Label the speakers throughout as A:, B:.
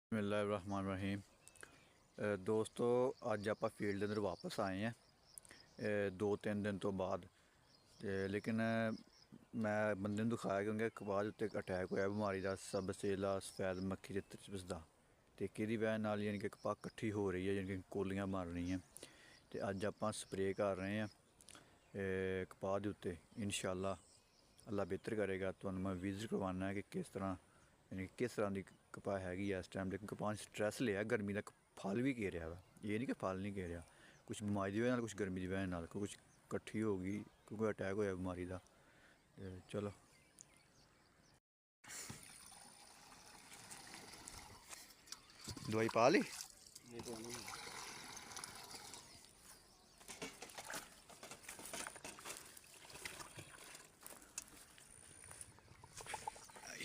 A: बिस्मिल्लाहिर्रहमानिर्रहीम। दोस्तों अज आप फील्ड अंदर वापस आए हैं 2-3 दिन तो बाद। लेकिन मैं बंदे ਨੂੰ दिखाया क्योंकि कपास उत्ते अटैक होया बीमारी का सबसेला सफैद मक्खी के त्रिप्स का, तो कि वजह नाल यानी कि कपास कट्ठी हो रही है, यानी कि कोलियां बन रही हैं। तो अज आप स्प्रे कर रहे हैं कपास के उत्ते। इंशाअल्लाह अल्लाह बेहतर करेगा। तो मैं विजिट करवाना है कि किस तरह यानी किस तरह की कपास हैगी इस टाइम। लेकिन कपास स्ट्रैस लिया गर्मी का, फल भी घेरिया वा, ये नहीं कि फल नहीं घेरिया। कुछ बीमारी की वजह, कुछ गर्मी की वजह, कुछ कट्ठी हो गई क्योंकि अटैक होया बीमारी का। चलो दवाई पा ली।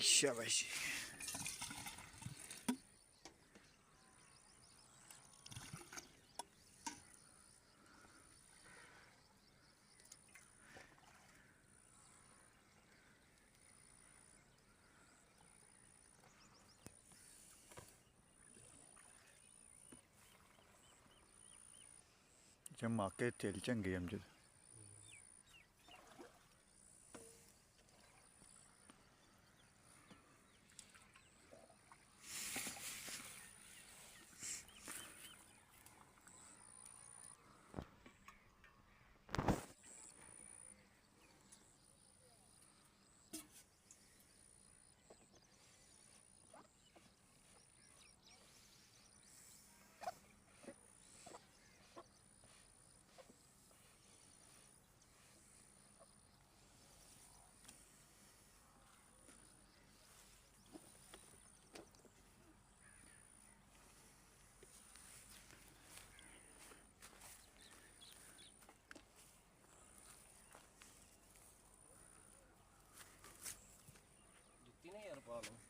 A: शाबाश। चमाके तिल चंगे अमजद।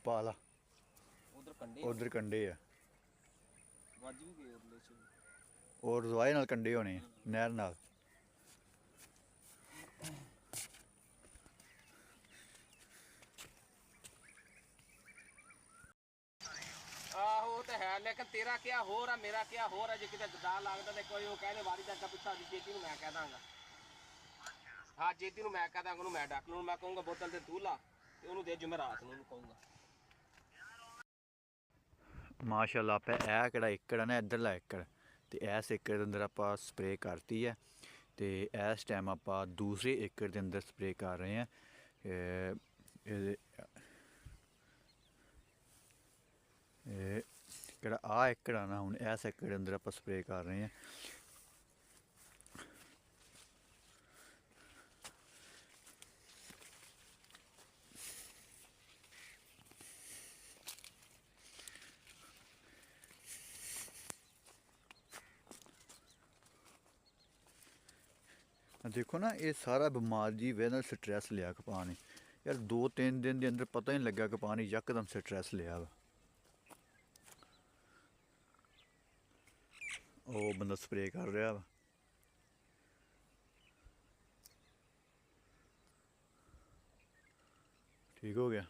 A: पा ला उधर कंडे है और दवाई नाल कंडे होने नहर नाल।
B: आहो तो है, लेकिन तेरा क्या हो रहा मेरा क्या हो रहा, जो किते गदा लगदा ते कोई वो कहदे वारी दा पिछा दी जेती मैं कह दांगा। हाँ जेती मैं कह दांगा, मैं डक लूं, मैं कहूंगा बोतल ते तू ला ते ओनू दे जुमेरात नूं कहूंगा।
A: माशाअल्लाह पे ए केड़ा एकड़ है ना, इधरला एकड़ ते इस एकड़ दे अंदर आपां स्प्रे करती है। तो इस टाइम आप दूसरे एकड़ के अंदर स्प्रे कर रहे हैं। केड़ा आ एकड़ है ना, हुण इस एकड़ के अंदर आप स्प्रे कर रहे हैं। देखो ना, ये सारा बीमारी की वजह स्ट्रैस लिया कपाह ने। यार 2-3 दिन के अंदर पता ही नहीं लग्या कपाह ने यकदम स्ट्रैस लिया वा। वो बंदा स्प्रे कर रहा वा। ठीक हो गया।